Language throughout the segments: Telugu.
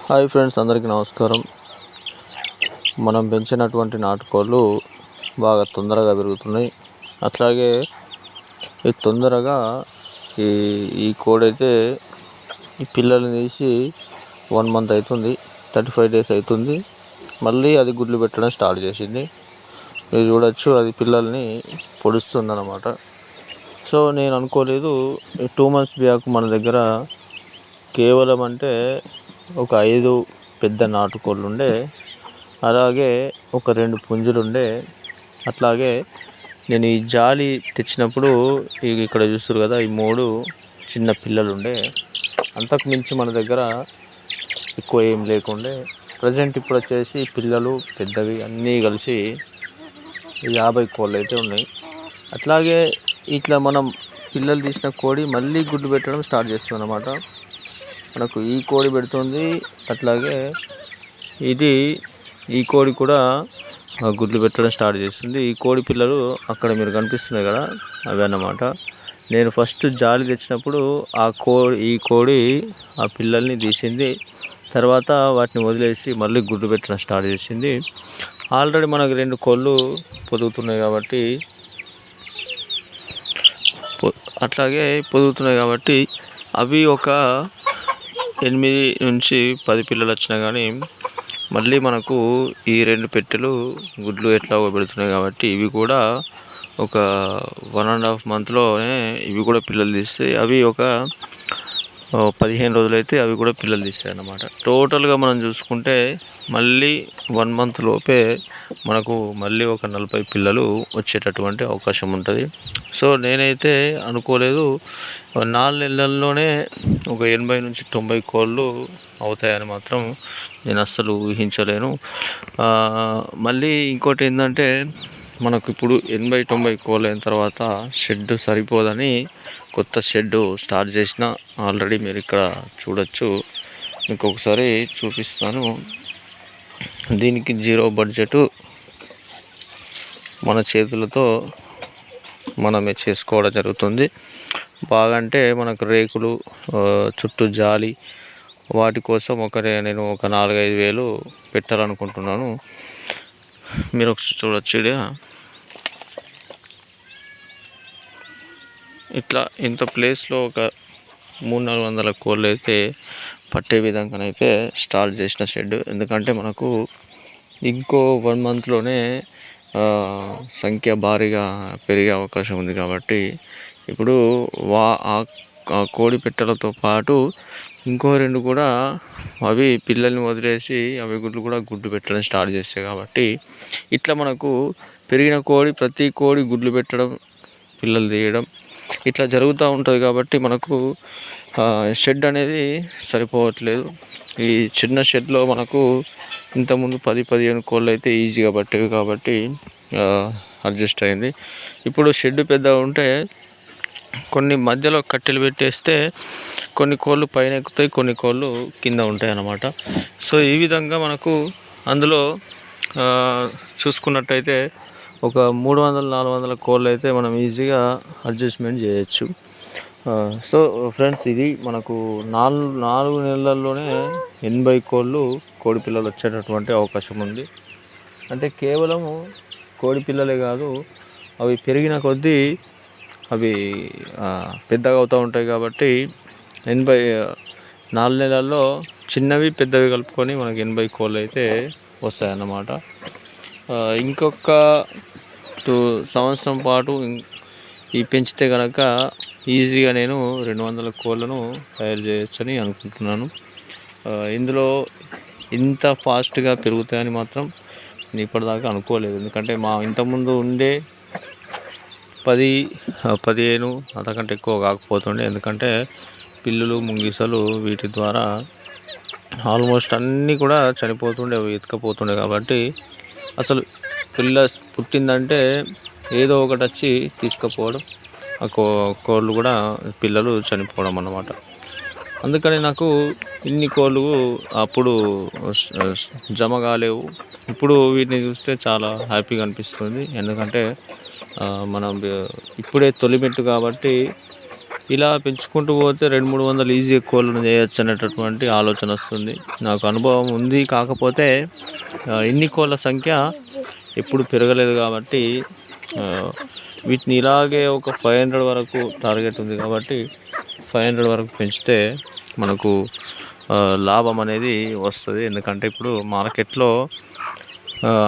హాయ్ ఫ్రెండ్స్, అందరికీ నమస్కారం. మనం పెంచినటువంటి నాటుకోళ్ళు బాగా తొందరగా పెరుగుతున్నాయి. అట్లాగే ఈ తొందరగా ఈ ఈ కోడైతే ఈ పిల్లల్ని తీసి 1 మంత్ అవుతుంది, 35 డేస్ అవుతుంది. మళ్ళీ అది గుడ్లు పెట్టడం స్టార్ట్ చేసింది. మీరు చూడొచ్చు, అది పిల్లల్ని పొడుస్తుంది అన్నమాట. సో నేను అనుకోలేదు, 2 months బ్యాక్ మన దగ్గర కేవలం అంటే ఒక 5 పెద్ద నాటుకోళ్ళు ఉండే, అలాగే ఒక 2 పుంజులు ఉండే. అట్లాగే నేను ఈ జాలి తెచ్చినప్పుడు ఇక్కడ చూస్తారు కదా, ఈ 3 చిన్న పిల్లలు ఉండే. అంతకు మించి మన దగ్గర ఎక్కువ ఏం లేకుండే. ప్రజెంట్ ఇప్పుడు వచ్చేసి పిల్లలు పెద్దవి అన్నీ కలిసి 50 కోళ్ళు అయితే ఉన్నాయి. అట్లాగే ఇట్లా మనం పిల్లలు తీసిన కోడి మళ్ళీ గుడ్లు పెట్టడం స్టార్ట్ చేస్తుంది అన్నమాట. మనకు ఈ కోడి పెడుతుంది, అట్లాగే ఈ కోడి కూడా గుడ్లు పెట్టడం స్టార్ట్ చేస్తుంది. ఈ కోడి పిల్లలు అక్కడ మీరు కనిపిస్తున్నాయి కదా, అవి అన్నమాట. నేను ఫస్ట్ జాలి తెచ్చినప్పుడు ఈ కోడి ఆ పిల్లల్ని తీసింది. తర్వాత వాటిని వదిలేసి మళ్ళీ గుడ్లు పెట్టడం స్టార్ట్ చేసింది. ఆల్రెడీ మనకు 2 కోళ్ళు పొదుగుతున్నాయి కాబట్టి అవి ఒక 8 నుంచి 10 పిల్లలు వచ్చినా కానీ మళ్ళీ మనకు ఈ 2 పెట్టెలు గుడ్లు ఎట్లా పెడుతున్నాయి కాబట్టి ఇవి కూడా ఒక 1.5 monthలోనే ఇవి కూడా పిల్లలు తీస్తాయి. అవి ఒక 15 రోజులైతే అవి కూడా పిల్లలు తీస్తాయి అన్నమాట. టోటల్గా మనం చూసుకుంటే మళ్ళీ 1 month లోపే మనకు మళ్ళీ ఒక 40 పిల్లలు వచ్చేటటువంటి అవకాశం ఉంటుంది. సో నేనైతే అనుకోలేదు 4 నెలల్లోనే ఒక 80 నుంచి 90 కోళ్ళు అవుతాయని మాత్రం నేను అస్సలు ఊహించలేను. మళ్ళీ ఇంకోటి ఏంటంటే, మనకు ఇప్పుడు 80-90 కోళ్ళు అయిన తర్వాత షెడ్ సరిపోదని కొత్త షెడ్ స్టార్ట్ చేసిన. ఆల్రెడీ మీరు ఇక్కడ చూడొచ్చు, ఇంకొకసారి చూపిస్తాను. దీనికి 0 బడ్జెట్, మన చేతులతో మనమే చేసుకోవడం జరుగుతుంది. బాగా అంటే మనకు రేకులు, చుట్టూ జాలి, వాటి కోసం నేను ఒక 4-5 వేలు పెట్టాలనుకుంటున్నాను. మీరు ఒకసారి చూడొచ్చు, ఇట్లా ఇంత ప్లేస్లో ఒక 300-400 కోళ్ళు అయితే పట్టే విధంగానైతే స్టార్ట్ చేసిన షెడ్. ఎందుకంటే మనకు ఇంకో 1 monthలోనే సంఖ్య భారీగా పెరిగే అవకాశం ఉంది కాబట్టి ఇప్పుడు ఆ కోడి పెట్టెలతో పాటు ఇంకో 2 కూడా అవి పిల్లల్ని వదిలేసి అవి గుడ్లు పెట్టడం స్టార్ట్ చేస్తాయి. కాబట్టి ఇట్లా మనకు పెరిగిన కోడి, ప్రతి కోడి గుడ్లు పెట్టడం, పిల్లలు తీయడం ఇట్లా జరుగుతూ ఉంటుంది. కాబట్టి మనకు షెడ్ అనేది సరిపోవట్లేదు. ఈ చిన్న షెడ్లో మనకు ఇంతకుముందు 10-15 కోళ్ళు అయితే ఈజీగా పట్టేవి కాబట్టి అడ్జస్ట్ అయింది. ఇప్పుడు షెడ్ పెద్దగా ఉంటే కొన్ని మధ్యలో కట్టెలు పెట్టేస్తే కొన్ని కోళ్ళు పైన ఎక్కుతాయి, కొన్ని కోళ్ళు కింద ఉంటాయి అన్నమాట. సో ఈ విధంగా మనకు అందులో చూసుకున్నట్టయితే ఒక 300-400 కోళ్ళు అయితే మనం ఈజీగా అడ్జస్ట్మెంట్ చేయొచ్చు. సో ఫ్రెండ్స్, ఇది మనకు 4 నెలల్లోనే 80 కోడి పిల్లలు వచ్చేటటువంటి అవకాశం ఉంది. అంటే కేవలము కోడి పిల్లలే కాదు, అవి పెరిగిన కొద్దీ అవి పెద్దగా అవుతూ ఉంటాయి. కాబట్టి 4 నెలల్లో చిన్నవి పెద్దవి కలుపుకొని మనకి 80 కోళ్ళు అయితే వస్తాయన్నమాట. ఇంకొక 2 సంవత్సరం పాటు ఈ పెంచితే కనుక ఈజీగా నేను 200 కోళ్ళను తయారు చేయొచ్చని అనుకుంటున్నాను. ఇందులో ఇంత ఫాస్ట్గా పెరుగుతాయని మాత్రం నేను ఇప్పటిదాకా అనుకోలేదు. ఎందుకంటే ఇంతకుముందు ఉండే 10-15 అంతకంటే ఎక్కువ కాకపోతుండే. ఎందుకంటే పిల్లులు, ముంగిసలు వీటి ద్వారా ఆల్మోస్ట్ అన్నీ కూడా చనిపోతుండే, అవి ఎత్తుకపోతుండే. కాబట్టి అసలు పిల్ల పుట్టిందంటే ఏదో ఒకటి వచ్చి తీసుకుపోవడం, ఆ కోళ్ళు కూడా పిల్లలు చనిపోవడం అన్నమాట. అందుకని నాకు ఇన్ని కోళ్ళు అప్పుడు జమ కాలేవు. ఇప్పుడు వీటిని చూస్తే చాలా హ్యాపీగా అనిపిస్తుంది. ఎందుకంటే మనం ఇప్పుడే తొలిమెట్టు కాబట్టి ఇలా పెంచుకుంటూ పోతే 200-300 ఈజీగా కోళ్ళను చేయొచ్చు అనేటటువంటి ఆలోచన వస్తుంది. నాకు అనుభవం ఉంది, కాకపోతే ఇన్ని కోళ్ళ సంఖ్య ఎప్పుడు పెరగలేదు కాబట్టి వీటిని ఇలాగే ఒక 500 వరకు టార్గెట్ ఉంది కాబట్టి 500 వరకు పెంచితే మనకు లాభం అనేది వస్తుంది. ఎందుకంటే ఇప్పుడు మార్కెట్లో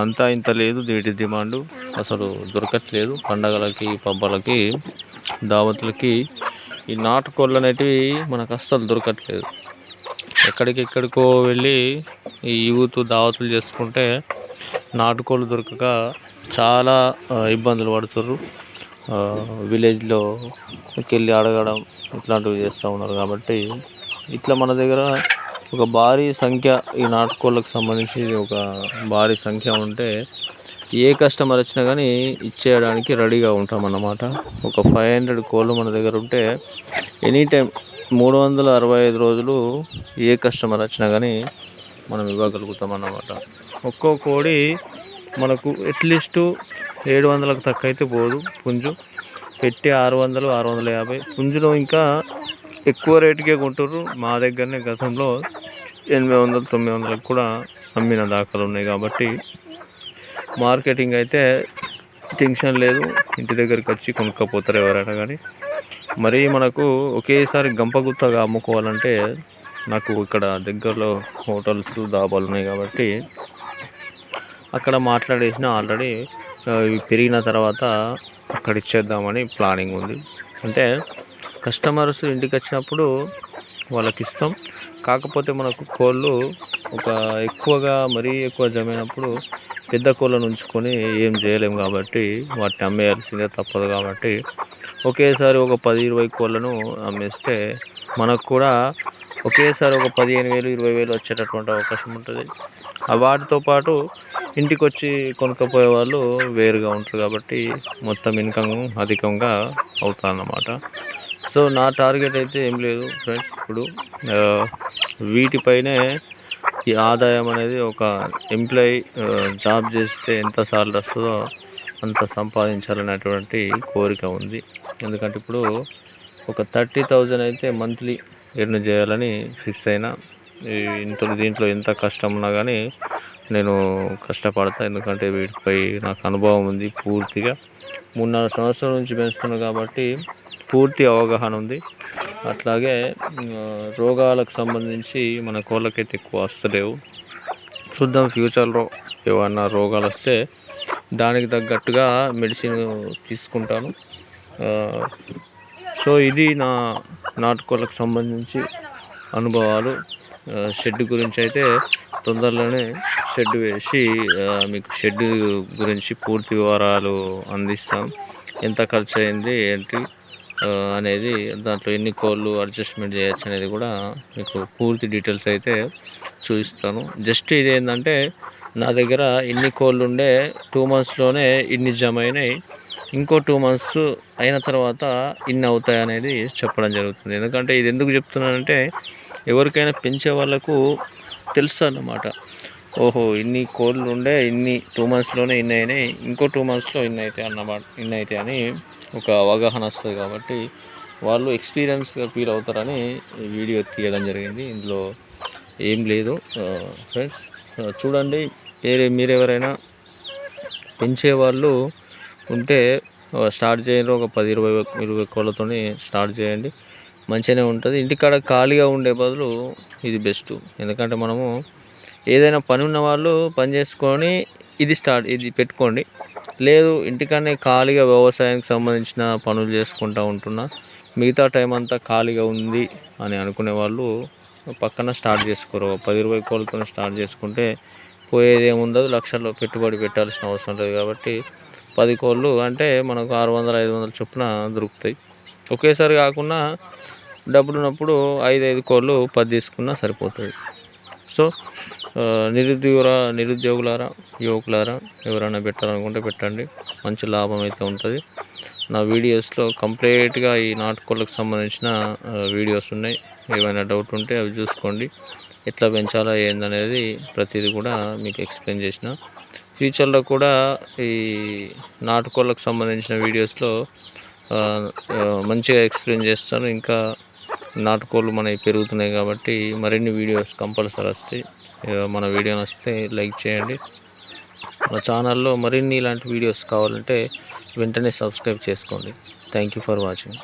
అంతా ఇంత లేదు, వీటి డిమాండు అసలు దొరకట్లేదు. పండగలకి, పబ్బలకి, దావతులకి ఈ నాటుకోళ్ళు అనేటివి మనకు అస్సలు దొరకట్లేదు. ఎక్కడికెక్కడికో వెళ్ళి ఈ యూత్ దావతులు చేసుకుంటే నాటుకోళ్ళు దొరకక చాలా ఇబ్బందులు పడుతుర్రు. విలేజ్లోకి వెళ్ళి అడగడం ఇట్లాంటివి చేస్తూ ఉన్నారు. కాబట్టి ఇట్లా మన దగ్గర ఒక భారీ సంఖ్య ఈ నాటుకోళ్ళకు సంబంధించి ఒక భారీ సంఖ్య ఉంటే ఏ కస్టమర్ వచ్చినా కానీ ఇచ్చేయడానికి రెడీగా ఉంటాం అన్నమాట. ఒక 500 కోళ్ళు మన దగ్గర ఉంటే ఎనీ టైం 365 రోజులు ఏ కస్టమర్ వచ్చినా కానీ మనం ఇవ్వగలుగుతాం అన్నమాట. ఒక్కో కోడి మనకు అట్లీస్ట్ 700లకు తక్కువ అయితే పోదు. పుంజు పెట్టి 600-650 పుంజులో ఇంకా ఎక్కువ రేటుకే కొంటుర్రు. మా దగ్గరనే గతంలో 800-900లకు కూడా అమ్మిన దాఖలు ఉన్నాయి. కాబట్టి మార్కెటింగ్ అయితే టెన్షన్ లేదు, ఇంటి దగ్గరికి వచ్చి కొనుక్కపోతారు ఎవరైనా కానీ. మరీ మనకు ఒకేసారి గంపగుత్తగా అమ్ముకోవాలంటే నాకు ఇక్కడ దగ్గరలో హోటల్స్, దాబాలు ఉన్నాయి కాబట్టి అక్కడ మాట్లాడేసిన ఆల్రెడీ పెరిగిన తర్వాత అక్కడ ఇచ్చేద్దామని ప్లానింగ్ ఉంది. అంటే కస్టమర్స్ ఇంటికి వచ్చినప్పుడు వాళ్ళకి ఇస్తాం. కాకపోతే మనకు కోళ్ళు ఒక ఎక్కువగా మరీ ఎక్కువ జమైనప్పుడు పెద్ద కోళ్ళను ఉంచుకొని ఏం చేయలేము కాబట్టి వాటిని అమ్మేయాల్సిందే తప్పదు. కాబట్టి ఒకేసారి ఒక 10-20 కోళ్ళను అమ్మేస్తే మనకు కూడా ఒకేసారి ఒక 15,000-20,000 వచ్చేటటువంటి అవకాశం ఉంటుంది. వాటితో పాటు ఇంటికి వచ్చి కొనుక్కపోయే వాళ్ళు వేరుగా ఉంటారు కాబట్టి మొత్తం ఇన్కమ్ అధికంగా అవుతుందన్నమాట. సో నా టార్గెట్ అయితే ఏం లేదు ఫ్రెండ్స్. ఇప్పుడు వీటిపైనే ఈ ఆదాయం అనేది ఒక ఎంప్లాయీ జాబ్ చేస్తే ఎంత సాలరీ వస్తుందో అంత సంపాదించాలనేటువంటి కోరిక ఉంది. ఎందుకంటే ఇప్పుడు ఒక 30,000 అయితే మంత్లీ ఎర్న్ చేయాలని ఫిక్స్ అయినా. దీంట్లో ఎంత కష్టం ఉన్నా కానీ నేను కష్టపడతా. ఎందుకంటే వీటిపై నాకు అనుభవం ఉంది పూర్తిగా. 3-4 సంవత్సరాల నుంచి పెంచుతున్నాను కాబట్టి పూర్తి అవగాహన ఉంది. అట్లాగే రోగాలకు సంబంధించి మన కోళ్ళకైతే ఎక్కువ వస్తలేవు. చూద్దాం ఫ్యూచర్లో ఏమన్నా రోగాలు వస్తే దానికి తగ్గట్టుగా మెడిసిన్ తీసుకుంటాను. సో ఇది నా నాటుకోళ్ళకు సంబంధించి అనుభవాలు. షెడ్ గురించి అయితే తొందరలోనే షెడ్ వేసి మీకు షెడ్ గురించి పూర్తి వివరాలు అందిస్తాం. ఎంత ఖర్చు అయింది ఏంటి అనేది, దాంట్లో ఎన్ని కోళ్ళు అడ్జస్ట్మెంట్ చేయొచ్చు అనేది కూడా మీకు పూర్తి డీటెయిల్స్ అయితే చూపిస్తాను. జస్ట్ ఇది ఏంటంటే నా దగ్గర ఇన్ని కోళ్ళు ఉండే 2 monthsలోనే ఇన్ని జమ అయినాయి, ఇంకో 2 months అయిన తర్వాత ఇన్ని అవుతాయి అనేది చెప్పడం జరుగుతుంది. ఎందుకంటే ఇది ఎందుకు చెప్తున్నానంటే ఎవరికైనా పెంచే వాళ్ళకు తెలుసు అన్నమాట. ఓహో ఇన్ని కోళ్ళు ఉండే 2 monthsలోనే ఇన్ని అయినాయి, ఇంకో 2 monthsలో ఇన్ని అవుతాయి అన్నమాట. ఇన్ని అవుతాయి అని ఒక అవగాహన వస్తుంది కాబట్టి వాళ్ళు ఎక్స్పీరియన్స్గా ఫీల్ అవుతారని వీడియో తీయడం జరిగింది. ఇందులో ఏం లేదు ఫ్రెండ్స్. చూడండి, మీరు ఎవరైనా పెంచేవాళ్ళు ఉంటే స్టార్ట్ చేయండి. ఒక 10-20 కోళ్ళతో స్టార్ట్ చేయండి, మంచిగానే ఉంటుంది. ఇంటికాడ ఖాళీగా ఉండే బదులు ఇది బెస్ట్. ఎందుకంటే మనము ఏదైనా పని ఉన్న వాళ్ళు పని చేసుకొని ఇది పెట్టుకోండి. లేదు ఇంటికనే ఖాళీగా వ్యవసాయానికి సంబంధించిన పనులు చేసుకుంటూ ఉంటున్నా, మిగతా టైం అంతా ఖాళీగా ఉంది అని అనుకునే వాళ్ళు పక్కన స్టార్ట్ చేసుకోరు. 10-20 కోళ్ళతో స్టార్ట్ చేసుకుంటే పోయేది ఏముండదు, లక్షల్లో పెట్టుబడి పెట్టాల్సిన అవసరం లేదు. కాబట్టి 10 కోళ్ళు అంటే మనకు 600-500 చొప్పున దొరుకుతాయి. ఒకేసారి కాకుండా డబ్బులు ఉన్నప్పుడు 5 కోళ్ళు 10 తీసుకున్నా సరిపోతుంది. సో నిరుద్యోగులారా, యువకులారా ఎవరైనా పెట్టాలనుకుంటే పెట్టండి, మంచి లాభం అయితే ఉంటుంది. నా వీడియోస్లో కంప్లీట్గా ఈ నాటుకోళ్ళకు సంబంధించిన వీడియోస్ ఉన్నాయి. ఏమైనా డౌట్ ఉంటే అవి చూసుకోండి. ఎట్లా పెంచాలా ఏందనేది ప్రతిదీ కూడా మీకు ఎక్స్ప్లెయిన్ చేసిన. ఫ్యూచర్లో కూడా ఈ నాటుకోళ్ళకు సంబంధించిన వీడియోస్లో మంచిగా ఎక్స్ప్లెయిన్ చేస్తాను. ఇంకా నాటుకోళ్ళు మనవి పెరుగుతున్నాయి కాబట్టి మరిన్ని వీడియోస్ కంపల్సరీ వస్తాయి. మన వీడియో నచ్చితే లైక్ చేయండి. మన ఛానల్లో మరిన్ని ఇలాంటి వీడియోస్ కావాలంటే వెంటనే సబ్స్క్రైబ్ చేసుకోండి. Thank you for watching.